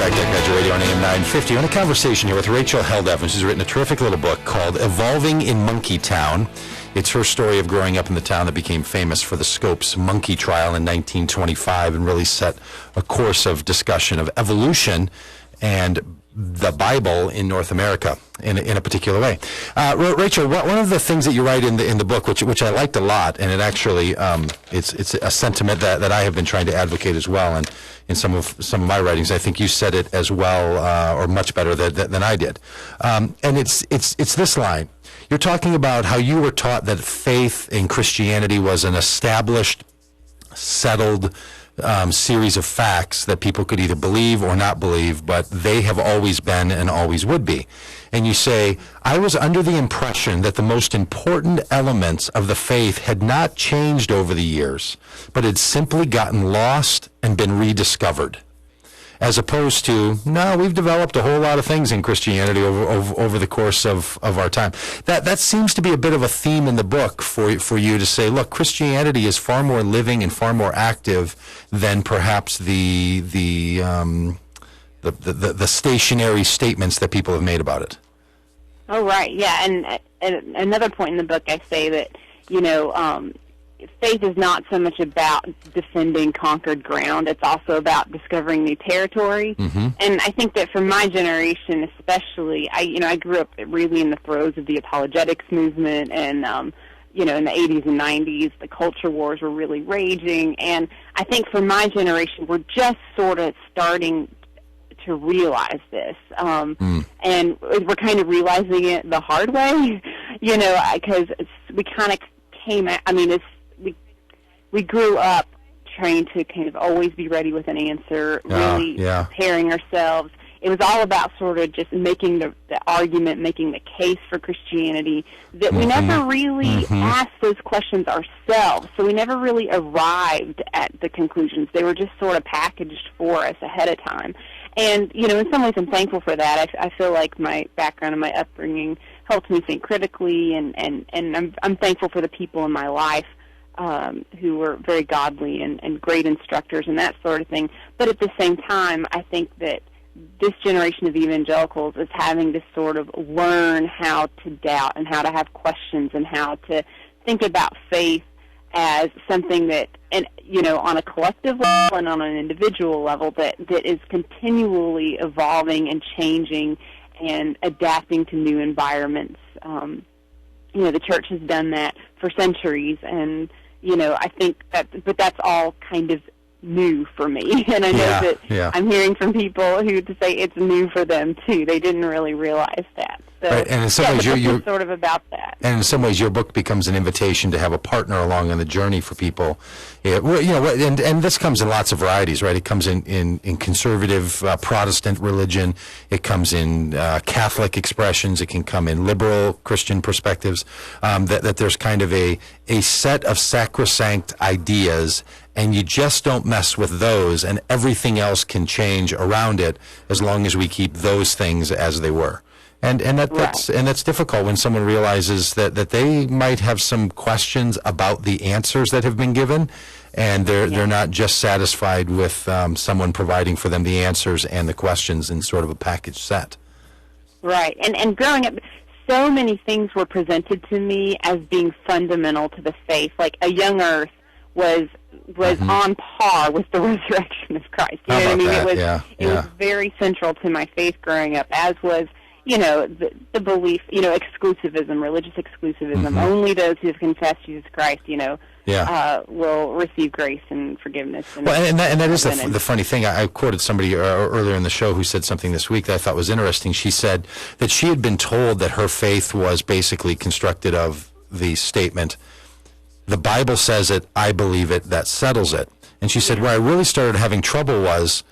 back to Pagitt Radio on AM 950. On a conversation here with Rachel Held Evans, who's written a terrific little book called Evolving in Monkey Town. It's her story of growing up in the town that became famous for the Scopes monkey trial in 1925 and really set a course of discussion of evolution and the Bible in North America in a particular way. Rachel, one of the things that you write in the book, which I liked a lot, and it actually it's a sentiment that I have been trying to advocate as well, and in some of my writings, I think you said it as well or much better than I did. And it's this line. You're talking about how you were taught that faith in Christianity was an established, settled series of facts that people could either believe or not believe, but they have always been and always would be. And you say, I was under the impression that the most important elements of the faith had not changed over the years, but had simply gotten lost and been rediscovered. As opposed to, no, we've developed a whole lot of things in Christianity over the course of our time. That seems to be a bit of a theme in the book for you to say, look, Christianity is far more living and far more active than perhaps the stationary statements that people have made about it. Oh, right, yeah, and another point in the book I say that, faith is not so much about defending conquered ground. It's also about discovering new territory. Mm-hmm. And I think that for my generation especially, I grew up really in the throes of the apologetics movement, and, in the 80s and 90s, the culture wars were really raging. And I think for my generation, we're just sort of starting to realize this. And we're kind of realizing it the hard way, because we kind of came at, we grew up trying to kind of always be ready with an answer, really preparing ourselves. It was all about sort of just making the argument, making the case for Christianity, that we never really asked those questions ourselves. So we never really arrived at the conclusions. They were just sort of packaged for us ahead of time. And, in some ways I'm thankful for that. I feel like my background and my upbringing helped me think critically, and I'm thankful for the people in my life who were very godly and great instructors and that sort of thing. But at the same time, I think that this generation of evangelicals is having to sort of learn how to doubt and how to have questions and how to think about faith as something that, and on a collective level and on an individual level, that is continually evolving and changing and adapting to new environments. The church has done that for centuries, and I think but that's all kind of new for me, and I know that I'm hearing from people who to say it's new for them too. They didn't really realize that. So, right. And in some ways, you're sort of about that. And in some ways, your book becomes an invitation to have a partner along on the journey for people. And this comes in lots of varieties, right? It comes in conservative Protestant religion. It comes in Catholic expressions. It can come in liberal Christian perspectives. That there's kind of a set of sacrosanct ideas, and you just don't mess with those, and everything else can change around it as long as we keep those things as they were. And that's difficult when someone realizes that they might have some questions about the answers that have been given, and they're not just satisfied with someone providing for them the answers and the questions in sort of a package set. Right. And growing up, so many things were presented to me as being fundamental to the faith. Like a young earth was on par with the resurrection of Christ. You know what I mean? It was very central to my faith growing up, as was the belief, exclusivism, religious exclusivism. Only those who have confessed Jesus Christ, will receive grace and forgiveness. And that is the funny thing. I quoted somebody earlier in the show who said something this week that I thought was interesting. She said that she had been told that her faith was basically constructed of the statement, the Bible says it, I believe it, that settles it. And she said, where I really started having trouble was,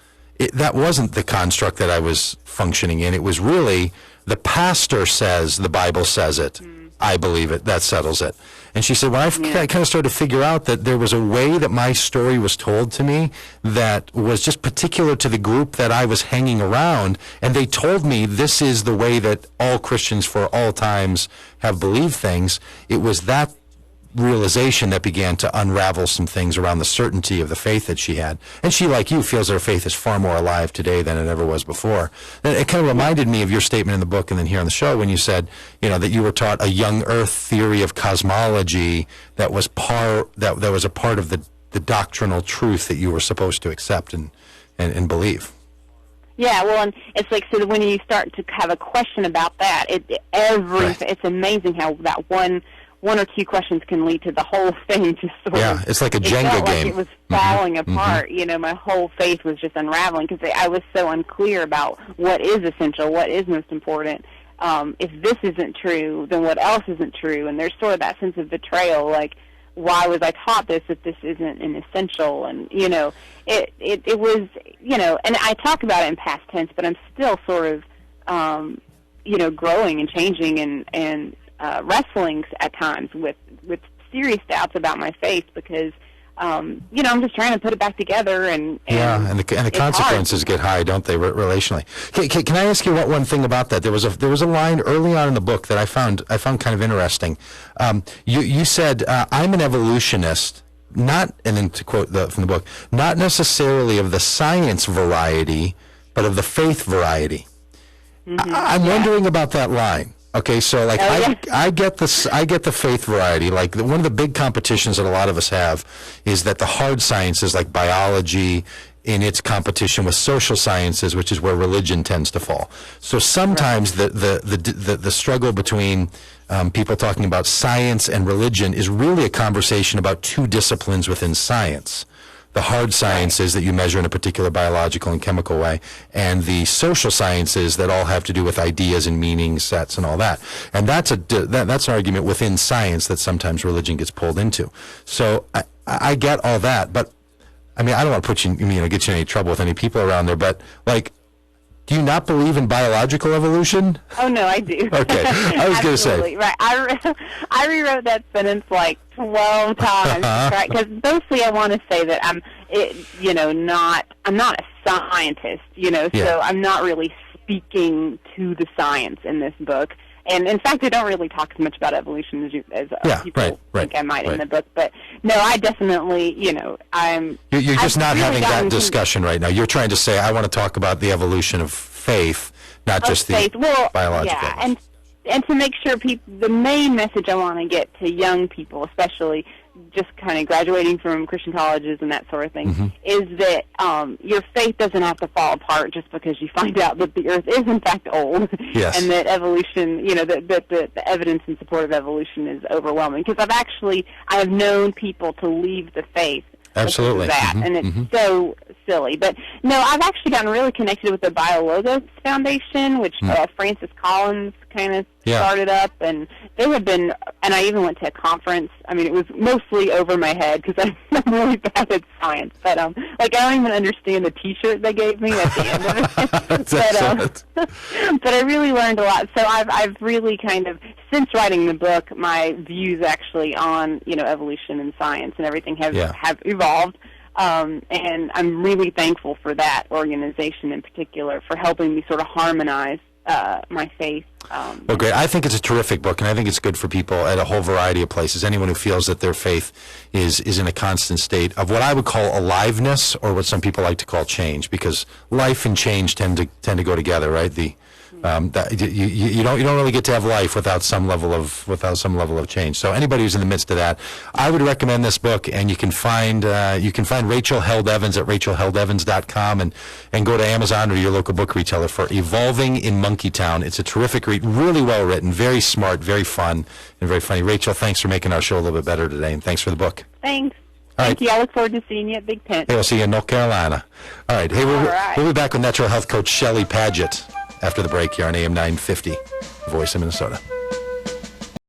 that wasn't the construct that I was functioning in. It was really, the pastor says, the Bible says it, I believe it, that settles it. And she said, when I kind of started to figure out that there was a way that my story was told to me that was just particular to the group that I was hanging around, and they told me this is the way that all Christians for all times have believed things, it was that realization that began to unravel some things around the certainty of the faith that she had. And she, like you, feels her faith is far more alive today than it ever was before. And it kind of reminded me of your statement in the book and then here on the show when you said, that you were taught a young earth theory of cosmology that was that was a part of the doctrinal truth that you were supposed to accept and believe. Yeah, well, and it's like, so when you start to have a question about that, it's amazing how that one or two questions can lead to the whole thing just sort of. Yeah, it's like a Jenga game. Like it was falling apart. My whole faith was just unraveling because I was so unclear about what is essential, what is most important. If this isn't true, then what else isn't true? And there's sort of that sense of betrayal, like, why was I taught this if this isn't an essential? And, it was, and I talk about it in past tense, but I'm still sort of, growing and changing and wrestling at times with serious doubts about my faith because, I'm just trying to put it back together and the consequences get high, don't they, relationally? Can I ask you one thing about that? There was a line early on in the book that I found kind of interesting. You said, "I'm an evolutionist," not, and then to quote from the book, not necessarily of the science variety, but of the faith variety. Mm-hmm. I'm wondering about that line. Okay, so like I get the faith variety. Like one of the big competitions that a lot of us have is that the hard sciences, like biology, in its competition with social sciences, which is where religion tends to fall. So sometimes the struggle between people talking about science and religion is really a conversation about two disciplines within science. The hard sciences that you measure in a particular biological and chemical way, and the social sciences that all have to do with ideas and meaning sets and all that. And that's an argument within science that sometimes religion gets pulled into. So I get all that, but I mean, I don't want to put you, get you in any trouble with any people around there, but like, do you not believe in biological evolution? Oh, no, I do. Okay. I was going to say. Right. I rewrote that sentence like 12 times, right? Because mostly I want to say that I'm not a scientist, so I'm not really speaking to the science in this book. And in fact, I don't really talk as much about evolution as people think I might in the book. But no, I definitely, I'm. You're just not really having that discussion right now. You're trying to say, I want to talk about the evolution of faith, not just the biological. Yeah, and to make sure the main message I want to get to young people, especially just kind of graduating from Christian colleges and that sort of thing, is that your faith doesn't have to fall apart just because you find out that the earth is in fact old, and that evolution, that the evidence in support of evolution is overwhelming. Because I have known people to leave the faith. Absolutely. That, and it's so silly. But no, I've actually gotten really connected with the BioLogos Foundation, which Francis Collins kind of started up, and they had been, and I even went to a conference. I mean, it was mostly over my head because I'm really bad at science, but I don't even understand the T-shirt they gave me at the end of it. But I really learned a lot. So I've really kind of, since writing the book, my views actually on evolution and science and everything have evolved. And I'm really thankful for that organization in particular for helping me sort of harmonize my faith. Well, great. I think it's a terrific book, and I think it's good for people at a whole variety of places. Anyone who feels that their faith is in a constant state of what I would call aliveness, or what some people like to call change, because life and change tend to go together, right? You don't really get to have life without some level of change. So anybody who's in the midst of that, I would recommend this book, and you can find Rachel Held Evans at rachelheldevans.com and go to Amazon or your local book retailer for Evolving in Monkeytown. It's a terrific read, really well written, very smart, very fun, and very funny. Rachel, thanks for making our show a little bit better today, and thanks for the book. Thanks. Thank you. I look forward to seeing you at Big Tent. Hey, we'll see you in North Carolina. All right. Hey, we'll be back with natural health coach Shelley Pagitt after the break here on AM 950, Voice of Minnesota.